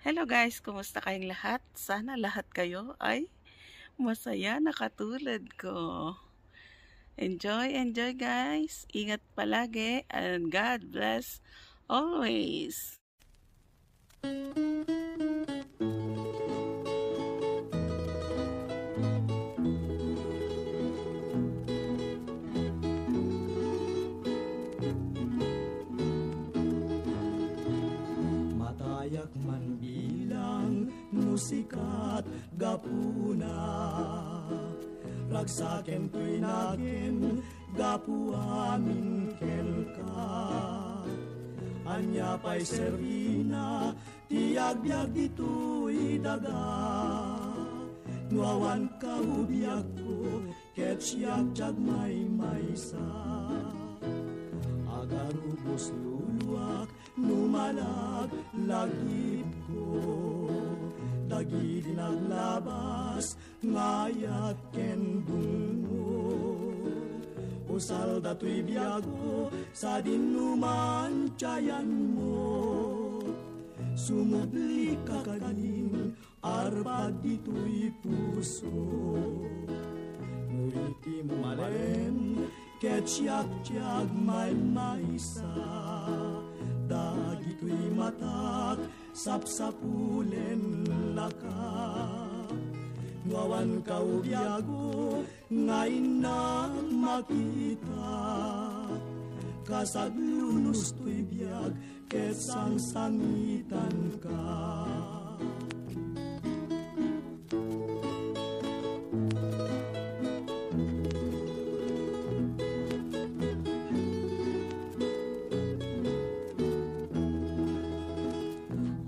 Hello guys, kumusta kayong lahat? Sana lahat kayo ay masaya na katulad ko. Enjoy, enjoy guys. Ingat palagi and God bless always. Matayak man bilang musikat gapuna, ragsaken to'y nagin gapu amin kelka. Anya pa'y servina, tiyag-biyag dito'y daga. Nuawan ka ubiyag ko, ket siyak jagmay maysa. Agarubos luluak, numalag lagip ko. Dagi dinaglabas, ngayat kendungo. Usal dato'y biyago, sa dinuman tiyayan mo. Sumubli ka kaging, arpag dito'y puso. Nguriti mo malen, ket siyak-tiyak may maysa. Dagito'y matak, sapsapulen laka. Ngawan ka ubiyago, ngayon na makita. Kasaglunos to'y biyag, ket sang-sangitan ka.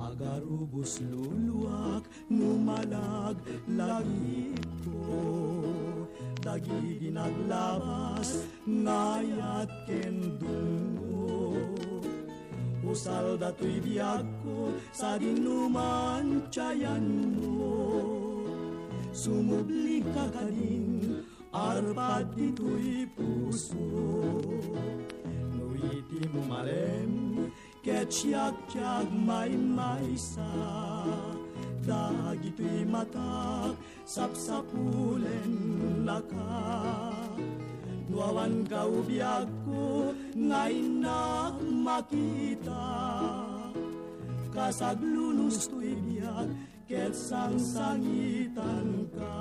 Agarubos luluak, numalag lagip ko. Dagi dinaglabas, ngayat kendungo. Usal dato'y biyag ko, sa dinuman tiyayan mo. Sumubli ka kading, arpad dito'y puso. Nuiti mo malem, ket siyak-tiyak may maysa. Dagito'y matak, sapsapulen laka. Nuawan ka ubiyag ko, ngayon na makita. Kasaglunos to'y biyag, ket sang-sangitan ka.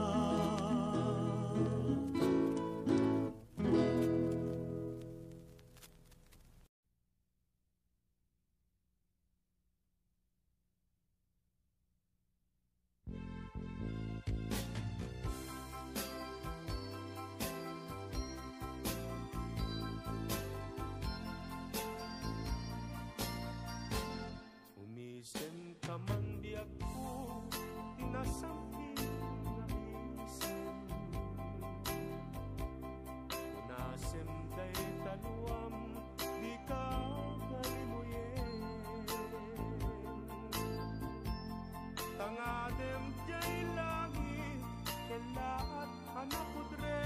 Umisen ka man di ako tinasamping na isen. Unasem day taluam di ka galimuyen. Tangadem jay langit kelaat anak pudre.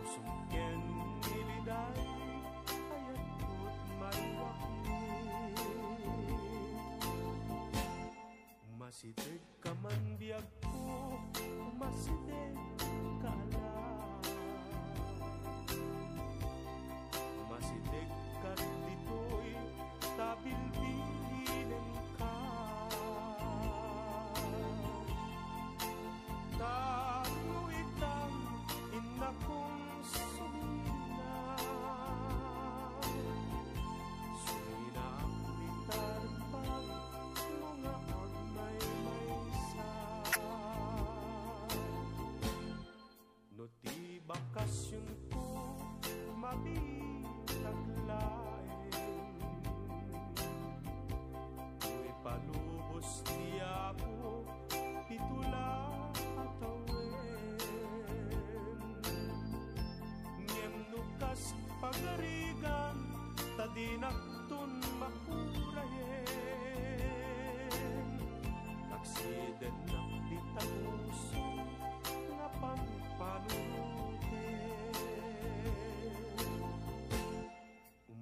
Sumken niliday Masidig ka man biyag ko, masidig ka ala. Masidig ka dito'y tabilbilin ka. Taluitang inakong sumina. Sumina ang bitarbag mga agmay maysa. No ti bakasyon ko mabitaglain. No'y palubos niya po pitula atawin. Ngem nukas pagarigan tadinakton makurayen. Naksiden na pitapuso nga pangpanunuten.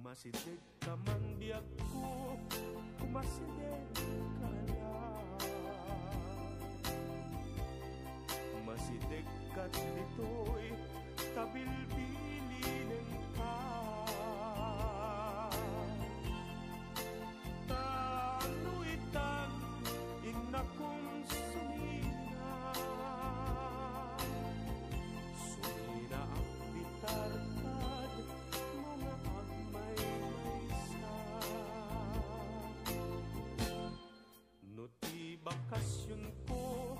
Masidig ka man di ako masideg ka lang. Masideg kat dito'y tabilbilin ka. Tanuitan inakong sumina. Sumina ang bitartad mga agmay-maysa. Nuti bakasyon ko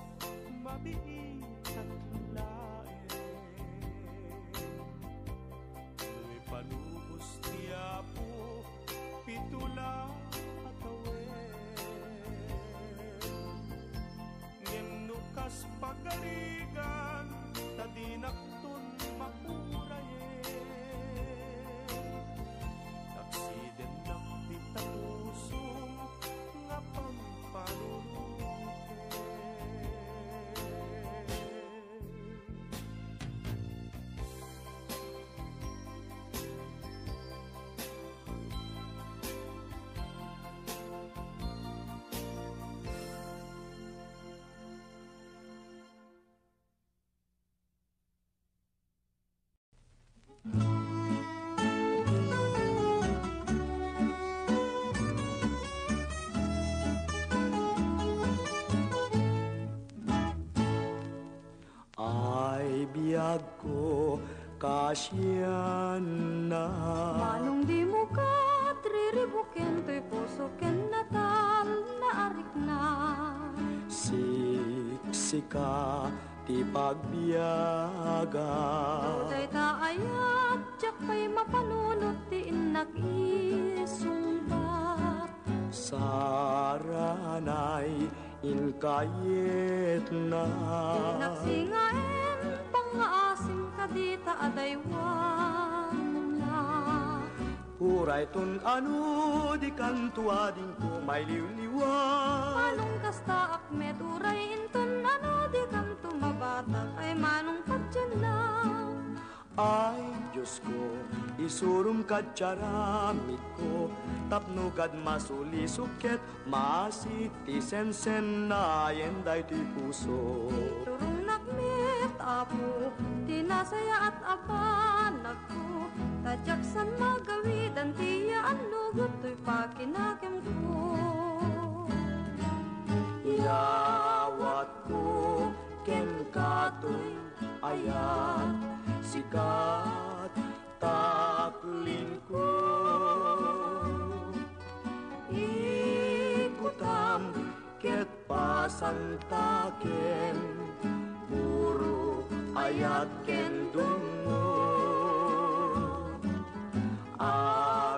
mabiit at lain. Nu'y palubos niya po pitula at awen. Ngem nukas pagarigan tadinakton mapurayen. Taksiden nak titatusong nga pampanunuten. Ay biyag ko kasyan na. Manong di mo ka triribukin to'y puso ken natal na arik na. Siksika ti pagbiyaga. Uday taayat jak pa'y mapanunot ti inak isumbat. Saranay inkayet na. Nagsingaen pangaasim kadita adaywan na. Uray ton ano di kantuading ko may liwliwan. Manong kasta akmet uray inton ano di kam tumabatak ay manong patyan na. Ay Diyos ko, isurum kad charamit ko. Tapno kad masuli suket, masiti sensen na yenday ti puso. Turong nakmet apo, tinasaya at abanag ko. Tadyak san magawidan tiya ang lugot to'y pakinakim ko. Iyawat ko, ken kato'y ayat, sikat taklin ko. Ikutam ket pasantaken, puro ayat ken dungo.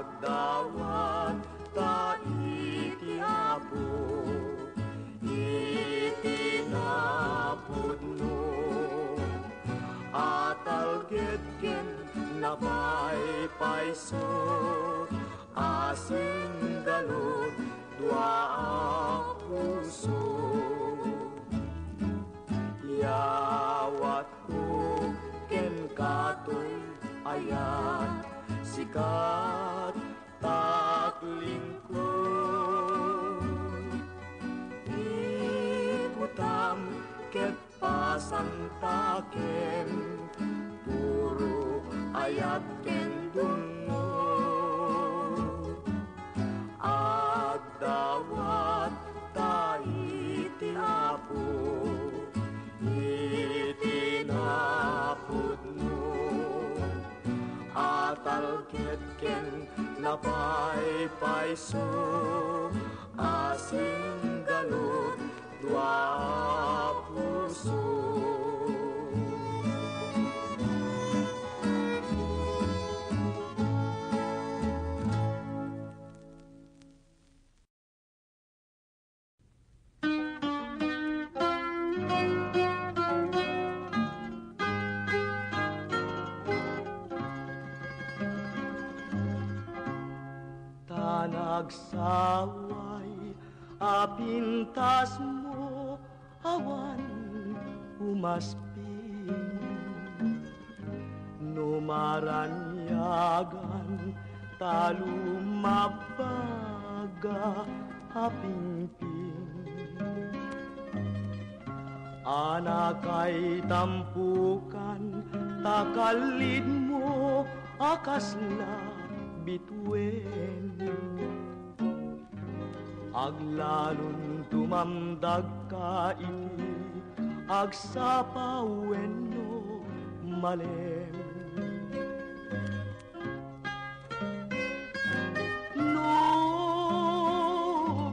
Agdawat ta iti apo, itinapod no. Atalget ken napaypayso, asing galod dua puso. Yawat ko ken kato'y ayat, sikat takling ko. Ikutam ket pasantaken, puro ayat ken dungo. Agdawat ta iti apo, itinapod mo. Atalget ken napaypayso, asing galot dua puso. Nagsaway apintas mo awan umaspin. Numaranyagan talumabaga apingping. Anak ay tampukan, takalid mo akas na bituin. Aglalon tumamdag ka iti, agsapawen no malem. No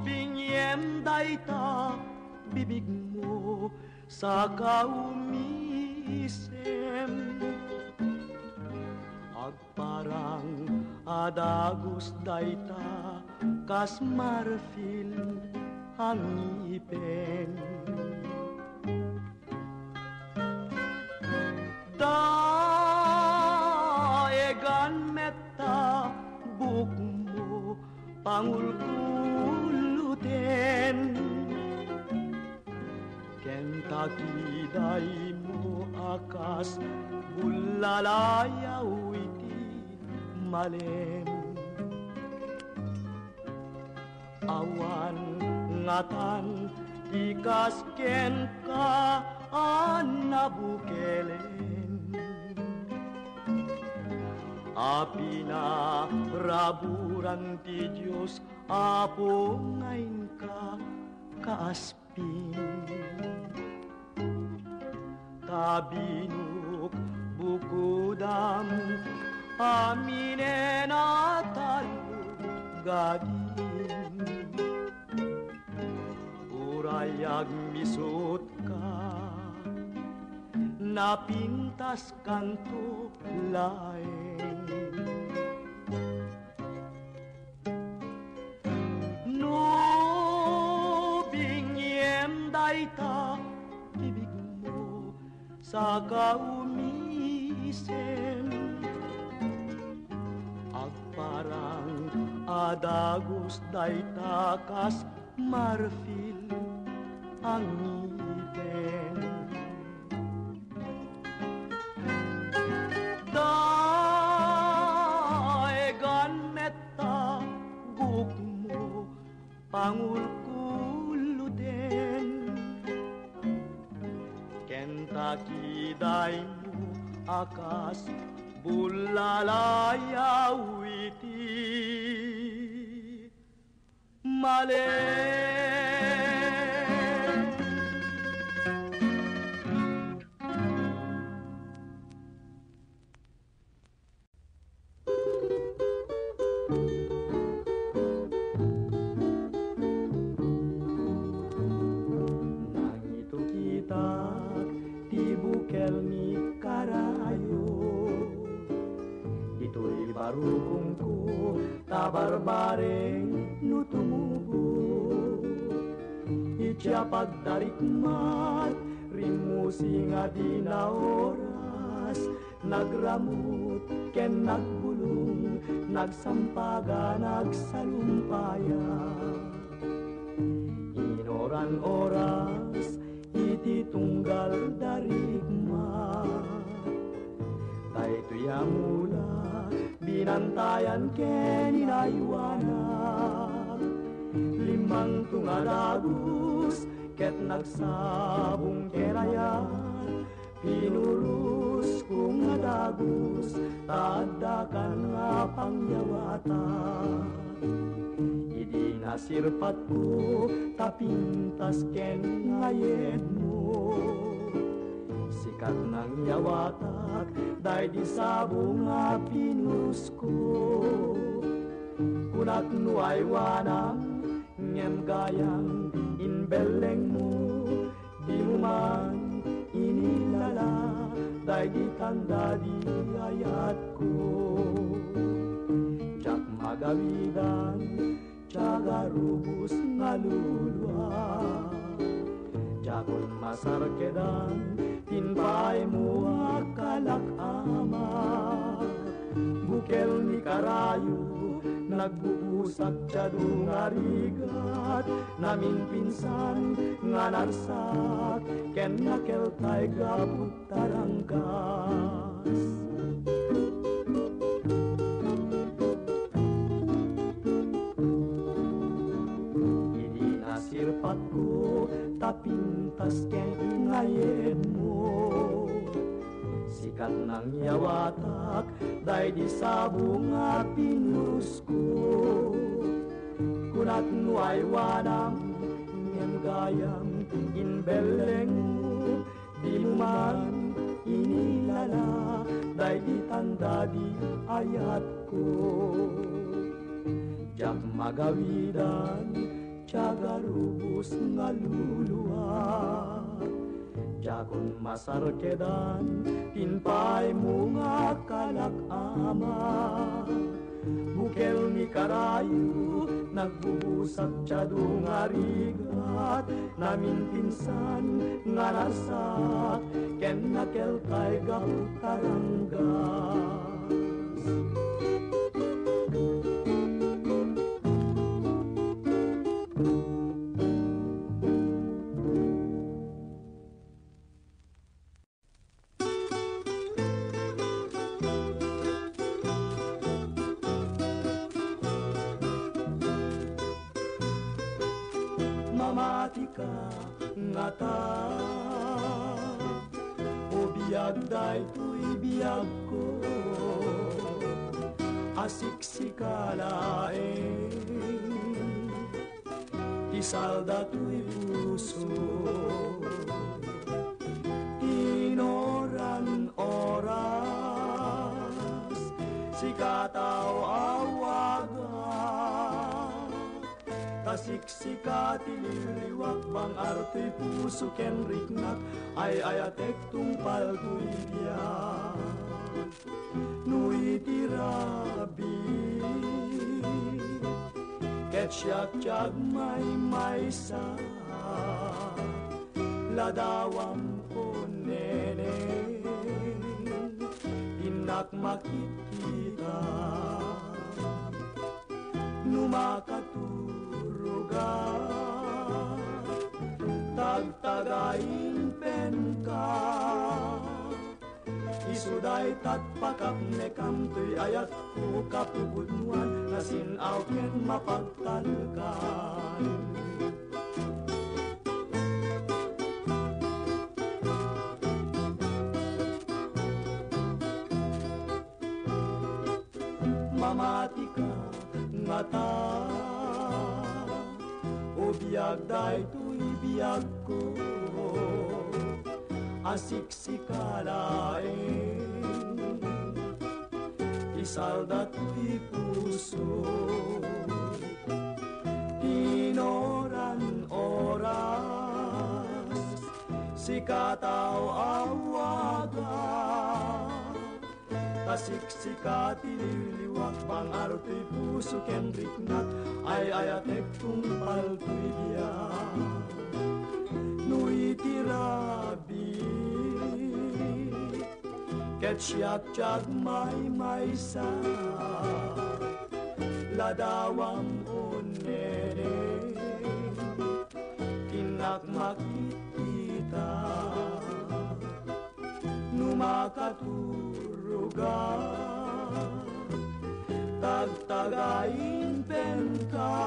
binyem dayta bibig mo sa kaumisem. Agparang adagos dayta kas marfil ang ngipin. Daegan metta buk mo pangulkuluten. Kentucky day mo akas bulalayaw iti malem. Awan ngatan ikas ken ka anabukelen. Api na raburan ti Diyos apo ngayon ka kaaspin. Tabinuk bukudam amine na talugagin. Urayag misut ka napintas kanto laeng. No binyem dayta bibig mo sa kaumisem. Agparang adagos dayta kas marfil ang ngipin. Daegan metta buk mo pangulkuluten. Kentucky day mo akas bulalayaw iti malem. Nangito kita ti bukel ni karayo, ito'y barukong ko tabarbareng no tumubo. Itya pagdarikmat rimusi nga di na oras, nagramut ken nagbulong, nagsampaga nagsalumpaya. Inoran oras iti tunggal darikma, daytoy amula binantayan ken inaywanan. Limang tungadagos ket nagsabong kerayan, pinurus kong adagos tadakan nga pangyawatan. Idi nasirpat ko tapintas ken ngayed mo, sikat ng yawatak day di sabong nga pinurus ko. Kunak nuay wanang ngem gayang inbeleng mo, di mo man inilala day di tanda di ayat ko. Jak magawidan cagarubus ngalulwa, jakon masarkedan tinpay mo akalak ama. Bukel ni karayo nagbubusak tiyadong arigat, namin pinsan nga narsak ken nakeltay gabut tarangkas. dapat ko tapintas ken ingayed mo. Sikat ng yawatak day di sabong nga pinurus ko. Kunat nuay wanam ngem gayam inbeleng mo, di mo man inilala day di tanda di ayat ko. Jak magawidan tiyaga rubus nga luluwa, jakon masarkedan tinpay mo nga kalak-ama. Bukel ni karayu nagbubusak tiyado nga rigat, namin pinsan nga nasak ken nakel kay gaputaranggas. Mamati ka nga ta, o biyag day to'y biyag ko, asik si kalaeng, isalda to'y puso, inoran oras, si kataw awagan, kasiksika tililiwak bang arto'y puso ken riknak, ay ayatek tungpal to'y biyak. Nui tirabi ket siyak may sa ladawang ko nene, inak makikita tagtagain pen ka, isuday tatpakap nekam to'y ayat ko kapubudnuan, nasinaw ken mapagtalkan. Mamati ka nga ta, o biyag day to'y biyag ko, asik si kalaeng, isalda to'y puso, tinoran oras, si kataw awagan, kasiksika tililiwak bang arto'y puso ken riknak, ay ayatek tungpal to'y biyak. Nui tirabi ket siyak may sa ladawang onene, kinak makikita numakaturugan, tagtagain pen ka,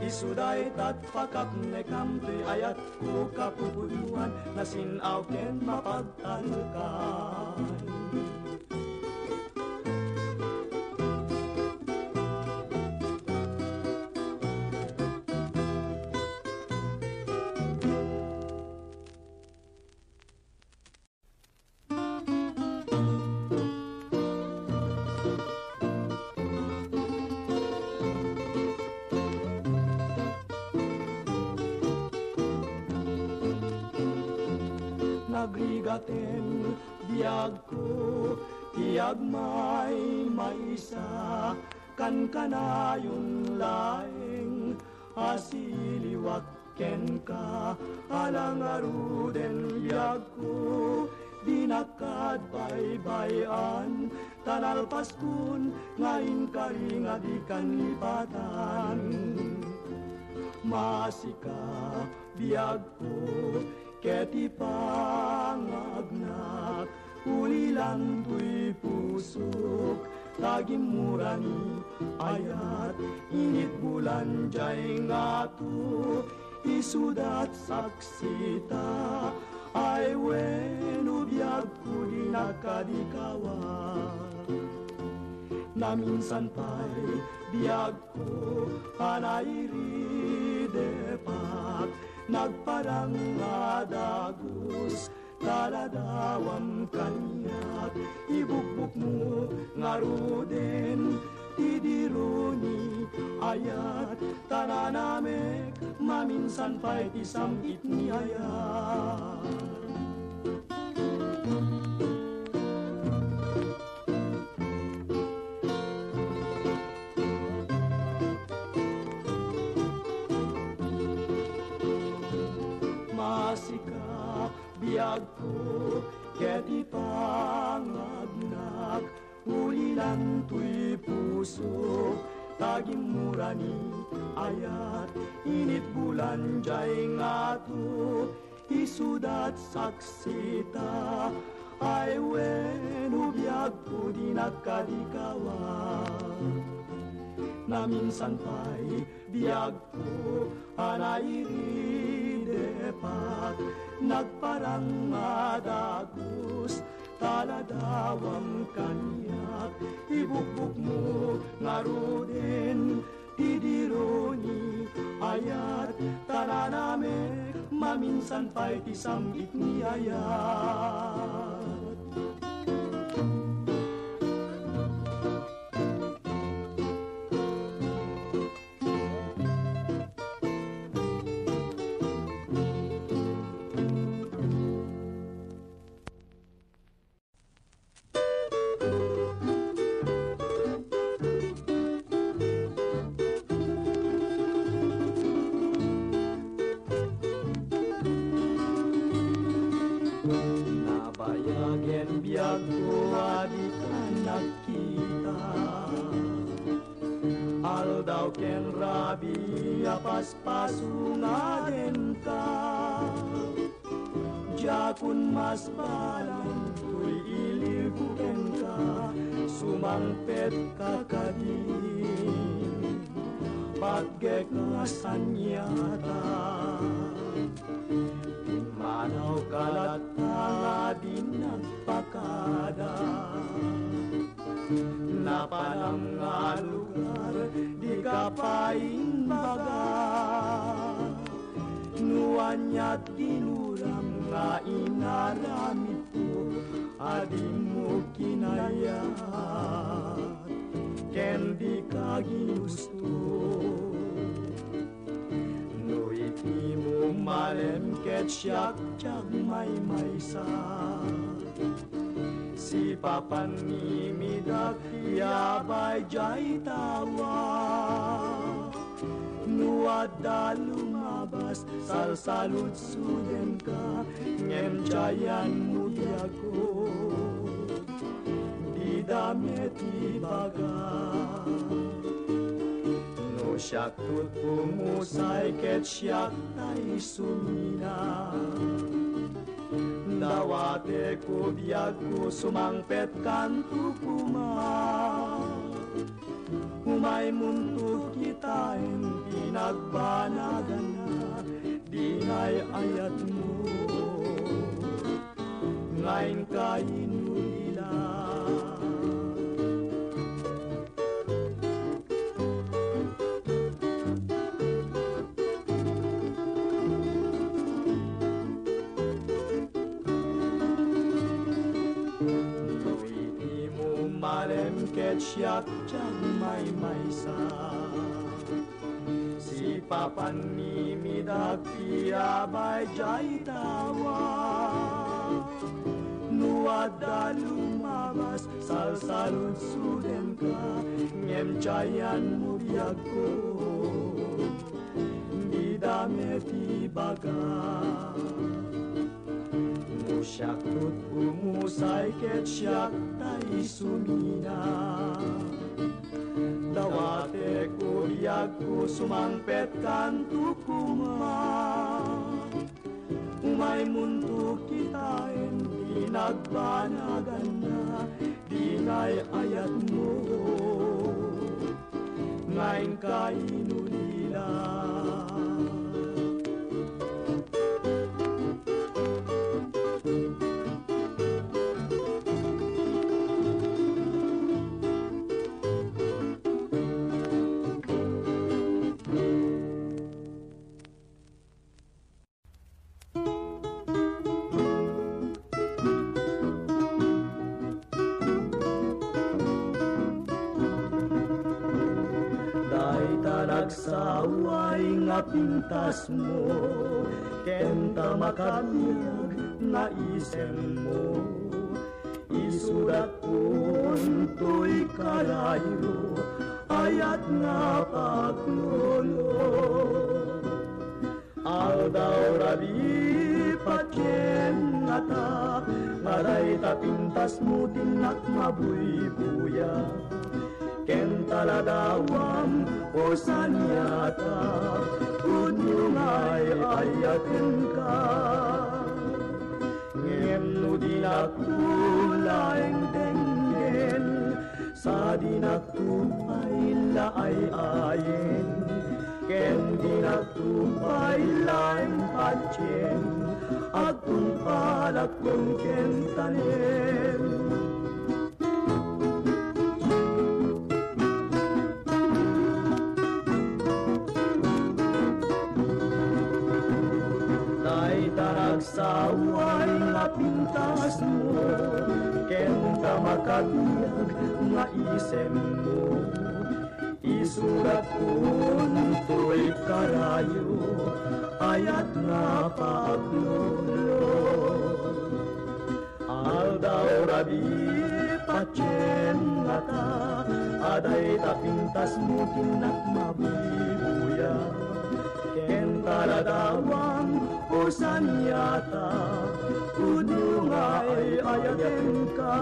isuday tatpakap nekam to'y ayat ko kapubuluan, nasinaw ken mapagtalkan. Nagrigaten biyag ko, tiyag may isa, kan kanayon laeng, asiliwak ken ka, alang aruden biyag ko, dinakad baybayan, tanalpas kun, ngayon karinga di kanlipatan. Masika biyag ko, keti pangagnak, ulilan to'y pusok, tagimurani ayat, init bulan bulan jay nga tu isudat saksita ay wenu biag ko di nakadikawa na minsan pa'y biag ko anairi depak nagparangadagus taladawam kanyak ibukbuk mo ngaruden tidironi ayat tananamek maminsan pa'y tisamit ni ayat masika biag ko keti pangagnak ulilan tuy puso taging murani ayat init bulan jay ngatu isudat saksita ay wenu biag ko di nakadikawa na minsan pa'y biag ko anairi depat nagparang adagus taladawam kanyak ibukbuk mo ngaruden tidironi ayat tananamek maminsan pa'y tisamit ni ayat biag ko adi anak kita aldaw ken rabi apas pasungaden ka jakun mas balang tuy iligu ken ka sumangpet kakadi pagek ngasanyata manaw kalat di nagpakada napanang nga lugar di kapain baga nuanyat tinuram nga inaramit ko adi mo kinayat ken di ka ginusto Di mo malem ket siyak tiyag may maysa si papan ni midak yabay jay tawa nuada lumabas salsalud suden ka ngem jayan mo diago di damet ibaga siyak tut pumusay ket siyak tay sumina dawate ko biag ko sumangpet kanto kuma umay munto kita en pinagbanagan na dinay ayat mo ngayon kainulila ket siyak tiyag may maysa si papan ni midak piyabay jay tawa nuada lumabas salsalud suden ka ngem jayan mo biag ko di damet ibaga siyak tut umusay ket siyak tay sumina dawate ko biag ko sumangpet kanto kuma umay munto kita en pinagbanagan na dinay ayat mo ngayon kainuli nagsaway nga pintas mo, kenta makabiyag nga isem mo. Isudat punto'y kalayo, ayat nga paglulo. Aldaw rabi patyen nga ta, maray ta pintas mo tinak mabuy-buya. Ken taladawam o sanyata, kunyong ay ayatin ka. Ngem no dinakulaeng denggen, sa dinakupay laay-ayen. Ken dinakupay laeng patyen, agtong palak kong kentanen. Nagsaway nga pintas mo, kenta makabiyag nga isem mo. Isurat punto'y karayo, ayat nga paglulo. Aldaw rabi patyen nga ta, aday ta pintas mo tinak mabubuya. Ken taladawang o sanyata, kuno nga ay ayatin ka.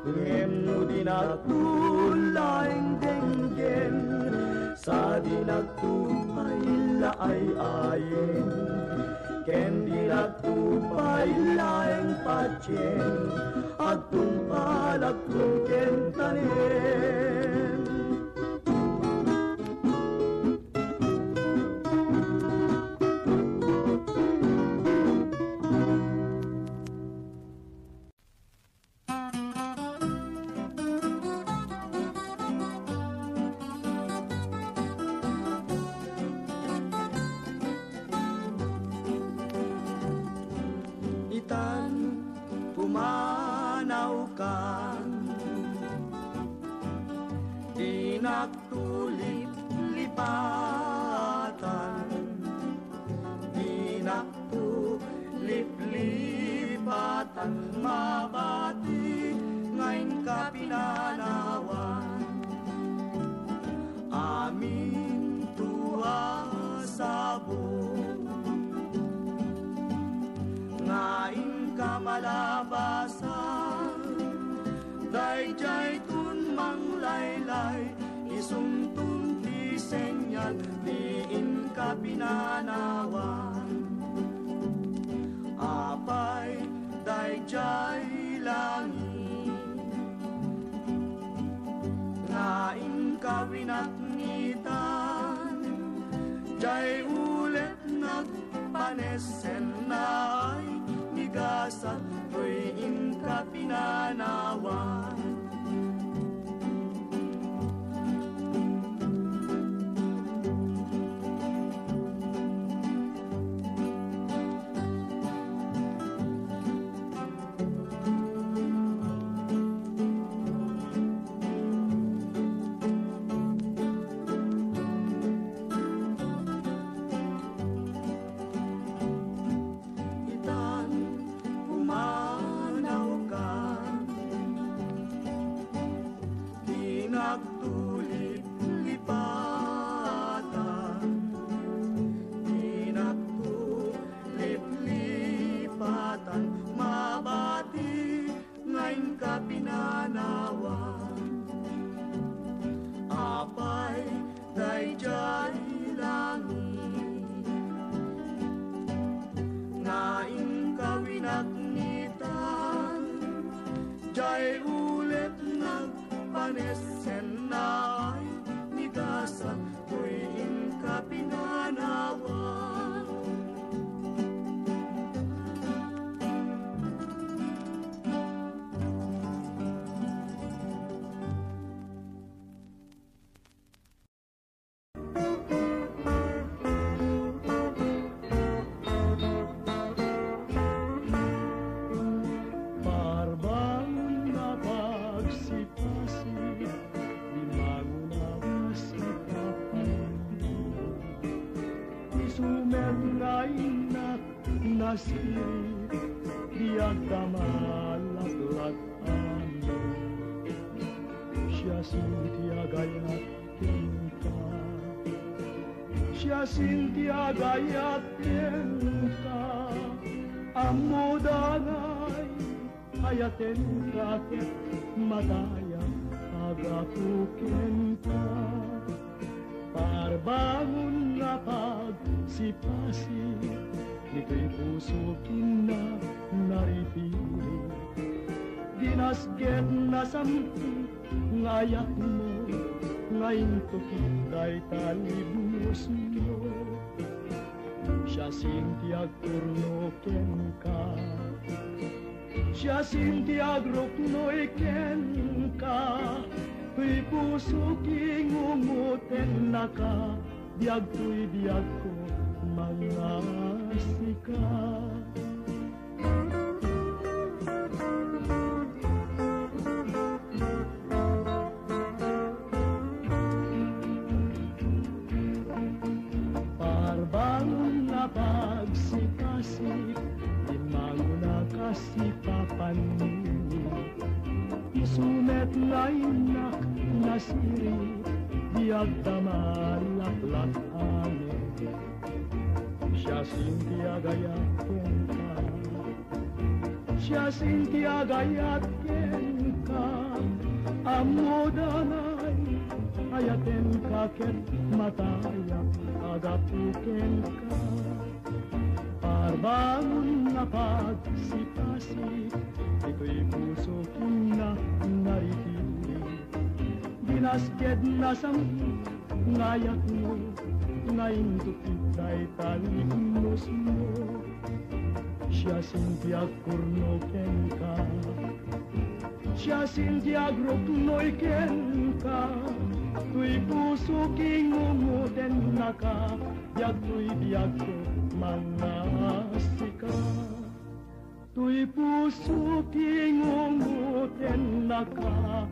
Ngem no dinagtulaing denggen, sa dinagtupay laay-ayen. Ken dinagtupay laeng patyen, agtong palag kong kentanen. Pumanaw ka, di nagtulip-lipatan, di nagtulip-lipatan, mabati ngayon ka pinanawan. Amin tuwa sa buong, ngayon kamalabasan, dayjay tun manglaylay, isuntun ti senyal, diin ka pinanawan. Apay dayjay langit, ngain ka winaknitan, jay ulit nagpanesen na ay nigasan, tuwing ka pinanawan. inak nasirit diag kamalaklat ano siya sintia gayat tinta siya sintia gayat tinta amudanay ayaten raket madaya agapuken ka parbangon na pagsipasi nito'y puso kina naripili dinasget na sampi ngayak mo ngayon to kita'y talibnos mo siya sintiag turnoken ka siya sintiag ruknoy ken ka tuy puso kingumuten na ka diag tuy diag ko mga sika parbangon na pagsikasip di mango na kasipapan isumet na inak nasiri diag damalaklat ane siya sintia gayaten ka siya sintia gayaten ka amudanay ayaten ka ket mataya agapuken ka parbangon na pagsipasi ito'y puso kina naripili dinasked na sampi ngayak mo ngayon to kita'y talignos mo siya sintiag kurnoken ka siya sintiag ruknoy ken ka tuy puso kingumuten na ka diag tuy diag ko mga sika tuy puso kingumuten na ka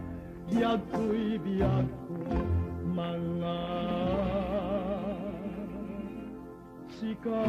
diag tuy diag ko mga sika